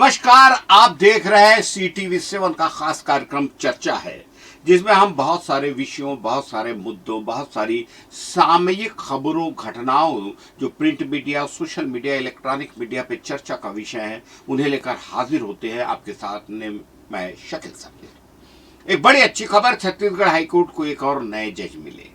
नमस्कार, आप देख रहे हैं CTV7 का खास कार्यक्रम चर्चा है, जिसमें हम बहुत सारे विषयों, बहुत सारे मुद्दों, बहुत सारी सामयिक खबरों, घटनाओं जो print media, social media, electronic media पे चर्चा का विषय है, उन्हें लेकर हाजिर होते हैं आपके साथ में मैं शकील साकिब। एक बड़ी अच्छी खबर, छत्तीसगढ़ हाईकोर्ट को एक और नए जज मिले।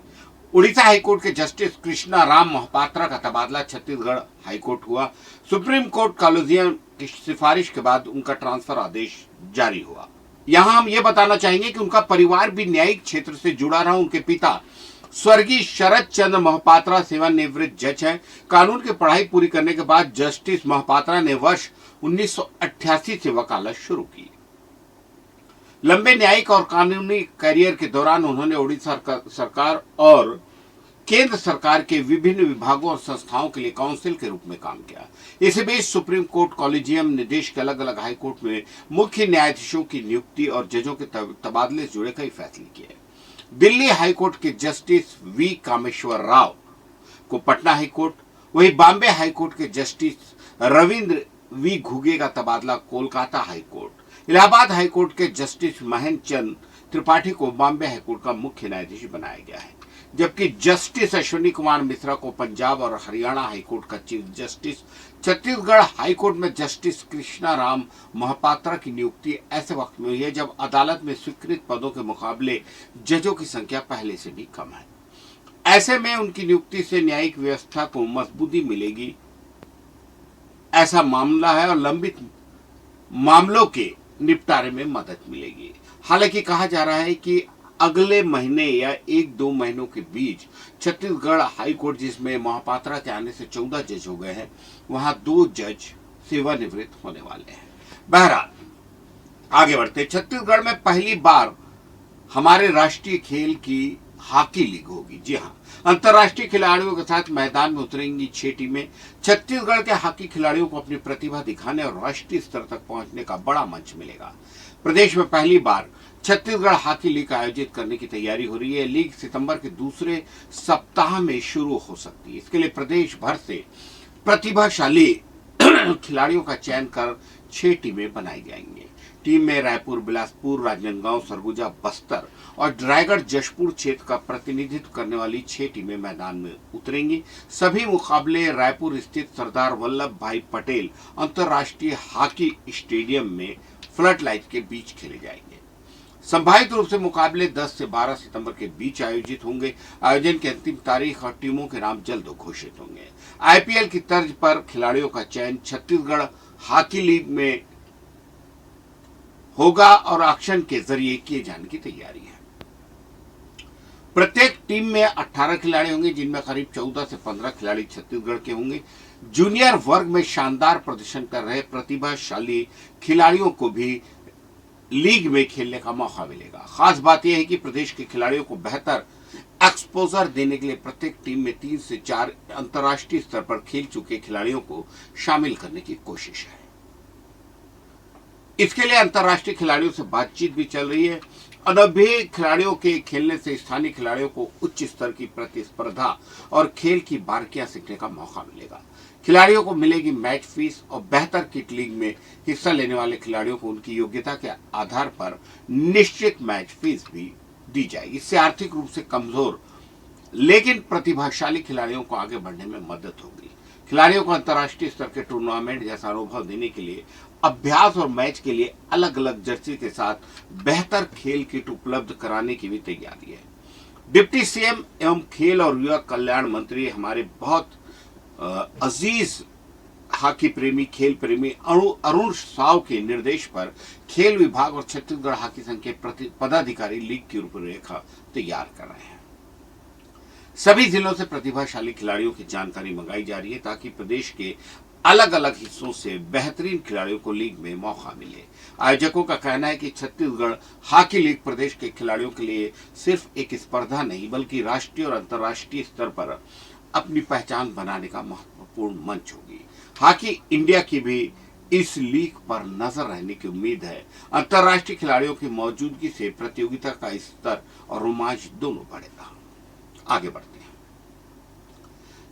उड़ीसा हाईकोर्ट के जस्टिस कृष्णा राम मोहपात्रा का तबादला छत्तीसगढ़ हाईकोर्ट हुआ। सुप्रीम कोर्ट कॉलेजियम की सिफारिश के बाद उनका ट्रांसफर आदेश जारी हुआ। यहां हम ये बताना चाहेंगे कि उनका परिवार भी न्यायिक क्षेत्र से जुड़ा रहा। उनके पिता स्वर्गीय शरद चंद्र मोहपात्रा सेवानिवृत्त जज हैं। कानून की पढ़ाई पूरी करने के बाद जस्टिस मोहपात्रा ने वर्ष 1988 से वकालत शुरू की। लंबे न्यायिक और कानूनी करियर के दौरान उन्होंने उड़ीसा सरकार और केंद्र सरकार के विभिन्न विभागों और संस्थाओं के लिए काउंसिल के रूप में काम किया। इसी बीच सुप्रीम कोर्ट कॉलेजियम ने देश के अलग अलग हाईकोर्ट में मुख्य न्यायाधीशों की नियुक्ति और जजों के तबादले से जुड़े कई फैसले किए। दिल्ली हाईकोर्ट के जस्टिस वी कामेश्वर राव को पटना हाईकोर्ट, वही बॉम्बे हाईकोर्ट के जस्टिस रविंद्र वी घुगे का तबादला कोलकाता हाईकोर्ट, इलाहाबाद हाईकोर्ट के जस्टिस महेंद्र चंद त्रिपाठी को बॉम्बे हाईकोर्ट का मुख्य न्यायाधीश बनाया गया है, जबकि जस्टिस अश्विनी कुमार मिश्रा को पंजाब और हरियाणा हाईकोर्ट का चीफ जस्टिस, छत्तीसगढ़ हाईकोर्ट में जस्टिस कृष्णा राम मोहपात्रा की नियुक्ति ऐसे वक्त में हुई है जब अदालत में स्वीकृत पदों के मुकाबले जजों की संख्या पहले से भी कम है। ऐसे में उनकी नियुक्ति से न्यायिक व्यवस्था को मजबूती मिलेगी, ऐसा मामला है, और लंबित मामलों के निपटारे में मदद मिलेगी। हालांकि कहा जा रहा है कि अगले महीने या 1-2 महीनों के बीच छत्तीसगढ़ हाईकोर्ट, जिसमें मोहपात्रा के आने से 14 जज हो गए हैं, वहां 2 जज सेवानिवृत्त होने वाले हैं। बहरहाल आगे बढ़ते, छत्तीसगढ़ में पहली बार हमारे राष्ट्रीय खेल की हॉकी लीग होगी। जी हाँ, अंतर्राष्ट्रीय खिलाड़ियों के साथ मैदान में उतरेंगी 6 टीमें। छत्तीसगढ़ के हॉकी खिलाड़ियों को अपनी प्रतिभा दिखाने और राष्ट्रीय स्तर तक पहुंचने का बड़ा मंच मिलेगा। प्रदेश में पहली बार छत्तीसगढ़ हॉकी लीग आयोजित करने की तैयारी हो रही है। लीग सितंबर के दूसरे सप्ताह में शुरू हो सकती है। इसके लिए प्रदेश भर से प्रतिभाशाली खिलाड़ियों का चयन कर 6 टीमें बनाई जाएंगी। टीम में रायपुर, बिलासपुर, राजनांदगांव, सरगुजा, बस्तर और रायगढ़ जशपुर क्षेत्र का प्रतिनिधित्व करने वाली 6 टीमें मैदान में उतरेंगी। सभी मुकाबले रायपुर स्थित सरदार वल्लभ भाई पटेल अंतर्राष्ट्रीय हॉकी स्टेडियम में फ्लड लाइट के बीच खेले जाएंगे। संभावित रूप से मुकाबले 10 से 12 सितंबर के बीच आयोजित होंगे। आयोजन की अंतिम तारीख और टीमों के नाम जल्द घोषित होंगे। IPL की तर्ज पर खिलाड़ियों का चयन छत्तीसगढ़ हॉकी लीग में होगा और ऑक्शन के जरिए किए जाने की तैयारी है। प्रत्येक टीम में 18 खिलाड़ी होंगे, जिनमें करीब 14 से 15 खिलाड़ी छत्तीसगढ़ के होंगे। जूनियर वर्ग में शानदार प्रदर्शन कर रहे प्रतिभाशाली खिलाड़ियों को भी लीग में खेलने का मौका मिलेगा। खास बात यह है कि प्रदेश के खिलाड़ियों को बेहतर एक्सपोजर देने के लिए प्रत्येक टीम में 3 से 4 अंतर्राष्ट्रीय स्तर पर खेल चुके खिलाड़ियों को शामिल करने की कोशिश है। इसके लिए अंतर्राष्ट्रीय खिलाड़ियों से बातचीत भी चल रही है। अनुभवी खिलाड़ियों के खेलने से स्थानीय खिलाड़ियों को उच्च स्तर की प्रतिस्पर्धा और खेल की बारीकियां सीखने का मौका मिलेगा। खिलाड़ियों को मिलेगी मैच फीस और बेहतर किट लीग में हिस्सा लेने वाले खिलाड़ियों को उनकी योग्यता के आधार पर निश्चित मैच फीस भी दी जाएगी। इससे आर्थिक रूप से कमजोर लेकिन प्रतिभाशाली खिलाड़ियों को आगे बढ़ने में मदद होगी। खिलाड़ियों को अंतर्राष्ट्रीय स्तर के टूर्नामेंट जैसा अनुभव देने के लिए अभ्यास और मैच के लिए अलग अलग जर्सी के साथ बेहतर खेल किट उपलब्ध कराने की भी तैयारी है। डिप्टी CM एवं खेल और युवा कल्याण मंत्री हमारे बहुत अजीज हॉकी प्रेमी, खेल प्रेमी अरुण साव के निर्देश पर खेल विभाग और छत्तीसगढ़ हॉकी संघ के पदाधिकारी लीग की रूपरेखा तैयार कर रहे हैं। सभी जिलों से प्रतिभाशाली खिलाड़ियों की जानकारी मंगाई जा रही है ताकि प्रदेश के अलग अलग हिस्सों से बेहतरीन खिलाड़ियों को लीग में मौका मिले। आयोजकों का कहना है कि छत्तीसगढ़ हॉकी लीग प्रदेश के खिलाड़ियों के लिए सिर्फ एक स्पर्धा नहीं बल्कि राष्ट्रीय और अंतर्राष्ट्रीय स्तर पर अपनी पहचान बनाने का महत्वपूर्ण मंच होगी। हॉकी इंडिया की भी इस लीग पर नजर रहने की उम्मीद है। अंतर्राष्ट्रीय खिलाड़ियों की मौजूदगी से प्रतियोगिता का स्तर और रोमांच दोनों बढ़ेगा। आगे बढ़ते हैं।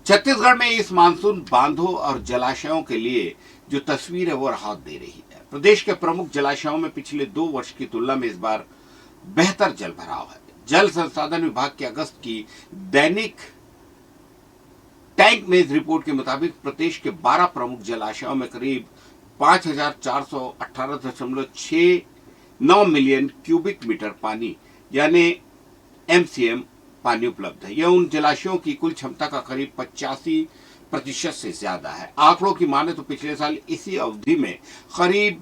छत्तीसगढ़ में इस मानसून बांधों और जलाशयों के लिए जो तस्वीर है वो राहत दे रही है। प्रदेश के प्रमुख जलाशयों में पिछले 2 वर्ष की तुलना में इस बार बेहतर जल भराव है। जल संसाधन विभाग की अगस्त की दैनिक टैंक मेज रिपोर्ट के मुताबिक प्रदेश के 12 प्रमुख जलाशयों में करीब 5,418.69 मिलियन क्यूबिक मीटर पानी यानी एमसीएम पानी उपलब्ध है। यह उन जलाशयों की कुल क्षमता का करीब 85% से ज्यादा है। आंकड़ों की माने तो पिछले साल इसी अवधि में करीब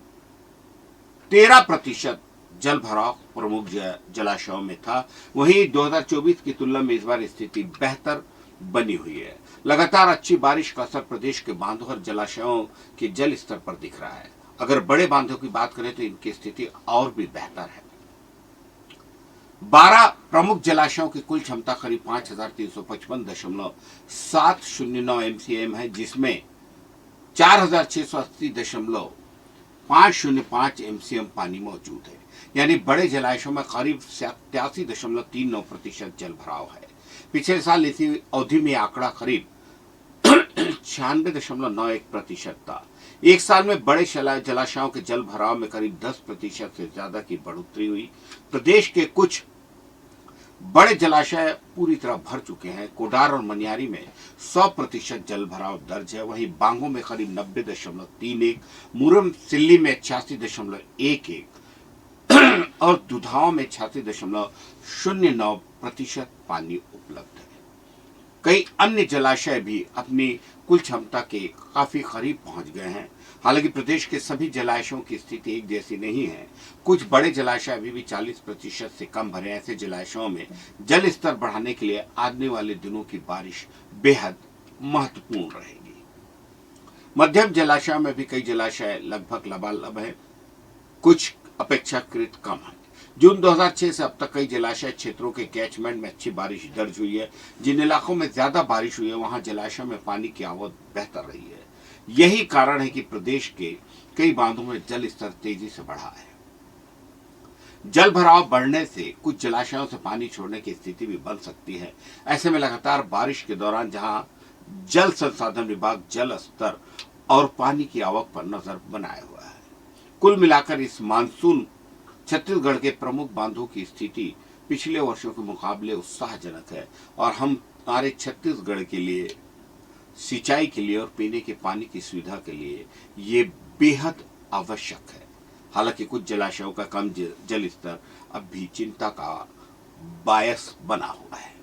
13% जल भराव प्रमुख जलाशयों में था। वहीं 2024 की तुलना में इस बार स्थिति बेहतर बनी हुई है। लगातार अच्छी बारिश का असर प्रदेश के बांधों और जलाशयों के जल स्तर पर दिख रहा है। अगर बड़े बांधों की बात करें तो इनकी स्थिति और भी बेहतर है। 12 प्रमुख जलाशयों की कुल क्षमता करीब 5,355.709 एमसीएम है, जिसमें 4,680.505 एमसीएम पानी मौजूद है। यानी बड़े जलाशयों में करीब 87.39% जल भराव है। पिछले साल इसी अवधि में आंकड़ा करीब 96.91% था। एक साल में बड़े जलाशयों के जल भराव में करीब 10% से ज्यादा की बढ़ोतरी हुई। प्रदेश के कुछ बड़े जलाशय पूरी तरह भर चुके हैं। कोडार और मनियारी में 100% जल भराव दर्ज है। वहीं बांगो में करीब 90.31, मुरम सिल्ली में 86.11 और दुधाओं में 86.09% पानी उपलब्ध है। कई अन्य जलाशय भी अपनी कुल क्षमता के काफी करीब पहुंच गए हैं। हालांकि प्रदेश के सभी जलाशयों की स्थिति एक जैसी नहीं है। कुछ बड़े जलाशय अभी भी 40% से कम भरे। ऐसे जलाशयों में जल स्तर बढ़ाने के लिए आने वाले दिनों की बारिश बेहद महत्वपूर्ण रहेगी। मध्यम जलाशयों में भी कई जलाशय लगभग लबालब है, कुछ अपेक्षाकृत कम है। जून 2006 से अब तक कई जलाशय क्षेत्रों के कैचमेंट में अच्छी बारिश दर्ज हुई है। जिन इलाकों में ज्यादा बारिश हुई है वहां जलाशय में पानी की आवक बेहतर रही है। यही कारण है कि प्रदेश के कई बांधों में जल स्तर तेजी से बढ़ा है। जल भराव बढ़ने से कुछ जलाशयों से पानी छोड़ने की स्थिति भी बन सकती है। ऐसे में लगातार बारिश के दौरान जहां जल संसाधन विभाग जल स्तर और पानी की आवक पर नजर बनाए हुआ है। कुल मिलाकर इस मानसून छत्तीसगढ़ के प्रमुख बांधों की स्थिति पिछले वर्षों के मुकाबले उत्साहजनक है और हमारे छत्तीसगढ़ के लिए सिंचाई के लिए और पीने के पानी की सुविधा के लिए ये बेहद आवश्यक है। हालांकि कुछ जलाशयों का कम जल स्तर अब भी चिंता का बायस बना हुआ है।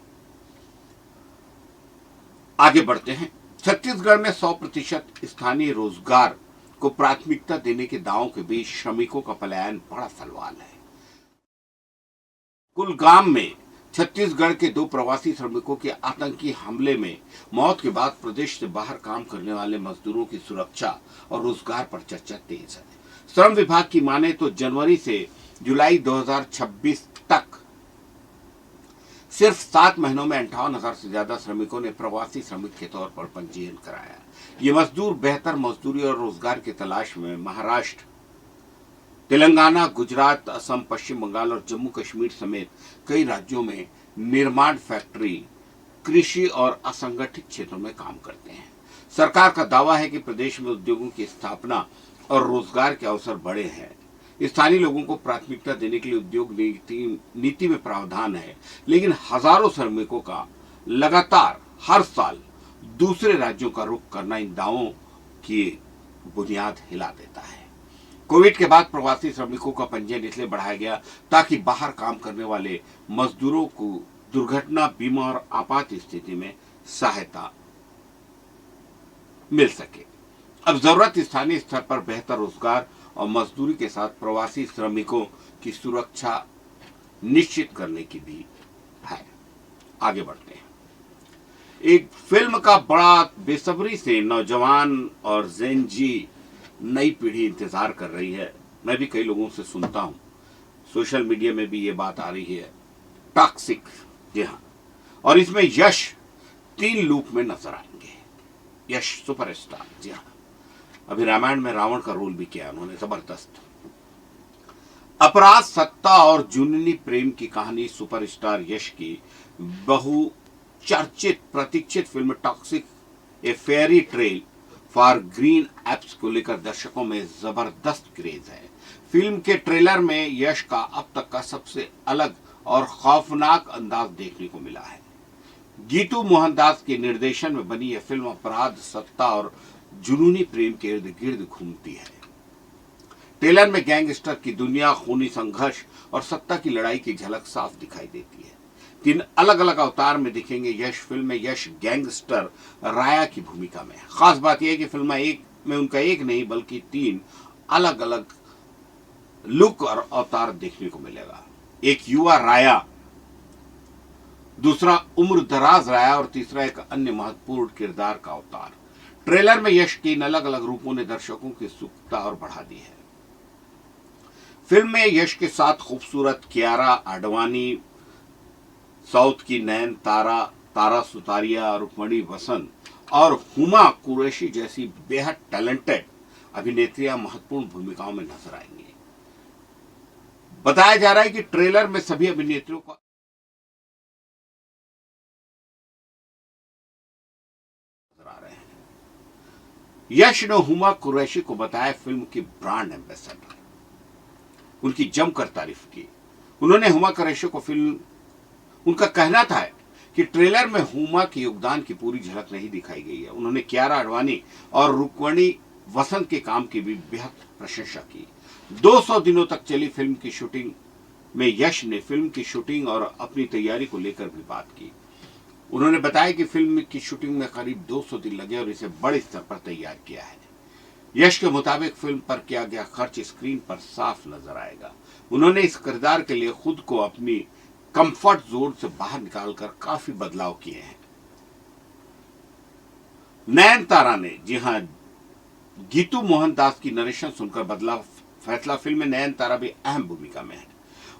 आगे बढ़ते हैं। छत्तीसगढ़ में 100% स्थानीय रोजगार को प्राथमिकता देने के दावों के बीच श्रमिकों का पलायन बड़ा सवाल है। कुलगाम में छत्तीसगढ़ के 2 प्रवासी श्रमिकों के आतंकी हमले में मौत के बाद प्रदेश से बाहर काम करने वाले मजदूरों की सुरक्षा और रोजगार पर चर्चा तेज है। श्रम विभाग की माने तो जनवरी से जुलाई 2026 तक सिर्फ 7 महीनों में 58,000 से ज्यादा श्रमिकों ने प्रवासी श्रमिक के तौर पर पंजीयन कराया। ये मजदूर बेहतर मजदूरी और रोजगार की तलाश में महाराष्ट्र, तेलंगाना, गुजरात, असम, पश्चिम बंगाल और जम्मू कश्मीर समेत कई राज्यों में निर्माण फैक्ट्री, कृषि और असंगठित क्षेत्रों में काम करते हैं। सरकार का दावा है कि प्रदेश में उद्योगों की स्थापना और रोजगार के अवसर बढ़े हैं। स्थानीय लोगों को प्राथमिकता देने के लिए उद्योग नीति में प्रावधान है, लेकिन हजारों श्रमिकों का लगातार हर साल दूसरे राज्यों का रुख करना इन दावों की बुनियाद हिला देता है। कोविड के बाद प्रवासी श्रमिकों का पंजीयन इसलिए बढ़ाया गया ताकि बाहर काम करने वाले मजदूरों को दुर्घटना बीमा और आपात स्थिति में सहायता मिल सके। अब जरूरत स्थानीय स्तर पर बेहतर रोजगार और मजदूरी के साथ प्रवासी श्रमिकों की सुरक्षा निश्चित करने की भी है। आगे बढ़ते हैं। एक फिल्म का बड़ा बेसब्री से नौजवान और जेन जी नई पीढ़ी इंतजार कर रही है। मैं भी कई लोगों से सुनता हूं, सोशल मीडिया में भी ये बात आ रही है, टॉक्सिक। जी हाँ, और इसमें यश 3 लूप में नजर आएंगे। यश सुपरस्टार, जी हाँ, अभी रामायण में रावण का रोल भी किया उन्होंने, जबरदस्त। अपराध, सत्ता और जुनूनी प्रेम की कहानी सुपरस्टार यश की बहुचर्चित प्रतीक्षित film Toxic a fairy tale for grown ups को लेकर दर्शकों में जबरदस्त क्रेज है। फिल्म के ट्रेलर में यश का अब तक का सबसे अलग और खौफनाक अंदाज देखने को मिला है। गीतू मोहनदास के निर्देशन में बनी यह फिल्म अपराध, सत्ता और जुनूनी प्रेम के इर्द गिर्द घूमती है। ट्रेलर में गैंगस्टर की दुनिया, खूनी संघर्ष और सत्ता की लड़ाई की झलक साफ दिखाई देती है। 3 अलग अलग अवतार में दिखेंगे यश। फिल्म में यश गैंगस्टर राया की भूमिका में। खास बात यह है कि फिल्म में उनका एक नहीं बल्कि 3 अलग अलग लुक और अवतार देखने को मिलेगा। एक युवा राया, दूसरा उम्र दराज राया और तीसरा एक अन्य महत्वपूर्ण किरदार का अवतार। ट्रेलर में यश के इन अलग अलग रूपों ने दर्शकों की उत्सुकता और बढ़ा दी है। फिल्म में यश के साथ खूबसूरत कियारा आडवाणी, साउथ की नयन तारा, तारा सुतारिया, रुक्मणी वसंत और हुमा कुरैशी जैसी बेहद टैलेंटेड अभिनेत्रियां महत्वपूर्ण भूमिकाओं में नजर आएंगी। बताया जा रहा है कि ट्रेलर में सभी अभिनेत्रियों को नजर आ रहे हैं। यश ने हुमा कुरैशी को बताया फिल्म की ब्रांड एम्बेसडर। उनकी जमकर तारीफ की। उन्होंने हुमा कुरैशी को फिल्म, उनका कहना था कि ट्रेलर में हुमा के योगदान की पूरी झलक नहीं दिखाई गई है। उन्होंने कियारा आडवाणी और रुक्मणी वसंत के काम की भी बेहद प्रशंसा की। 200 दिनों तक चली फिल्म की शूटिंग में यश ने फिल्म की शूटिंग और अपनी तैयारी को लेकर भी बात की। उन्होंने बताया कि फिल्म की शूटिंग में करीब 200 दिन लगे और इसे बड़े स्तर पर तैयार किया है। यश के मुताबिक फिल्म पर किया गया खर्च स्क्रीन पर साफ नजर आएगा। उन्होंने इस किरदार के लिए खुद को अपनी कंफर्ट जोन से बाहर निकालकर काफी बदलाव किए हैं। नयन तारा ने, जी हां, गीतू मोहनदास की नरेशन सुनकर बदला फैसला। फिल्म में नयन तारा भी अहम भूमिका में है।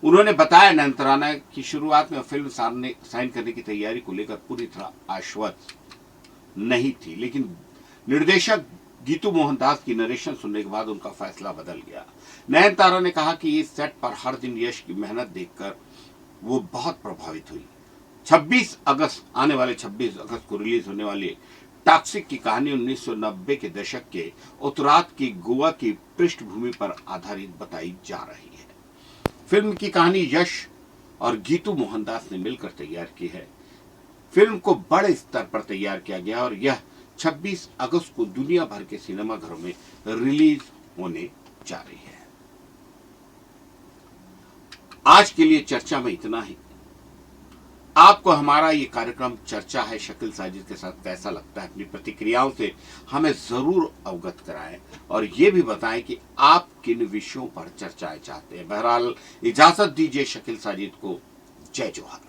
उन्होंने बताया नयन तारा की शुरुआत में फिल्म साइन करने की तैयारी को लेकर पूरी तरह आश्वस्त नहीं थी, लेकिन निर्देशक गीतू मोहनदास की नरेशन सुनने के बाद उनका फैसला बदल गया। नयन तारा ने कहा कि इस सेट पर हर दिन यश की मेहनत देखकर वो बहुत प्रभावित हुई। 26 अगस्त, आने वाले 26 अगस्त को रिलीज होने वाली टॉक्सिक की कहानी 1990 के दशक के उत्तरार्ध की गोवा की पृष्ठभूमि पर आधारित बताई जा रही है। फिल्म की कहानी यश और गीतू मोहनदास ने मिलकर तैयार की है। फिल्म को बड़े स्तर पर तैयार किया गया और यह 26 अगस्त को दुनिया भर के सिनेमाघरों में रिलीज होने जा रही है। आज के लिए चर्चा में इतना ही। आपको हमारा ये कार्यक्रम चर्चा है शकील साजिद के साथ कैसा लगता है? अपनी प्रतिक्रियाओं से हमें जरूर अवगत कराएं और ये भी बताएं कि आप किन विषयों पर चर्चाएं चाहते हैं। बहरहाल इजाजत दीजिए शकील साजिद को। जय जोहर।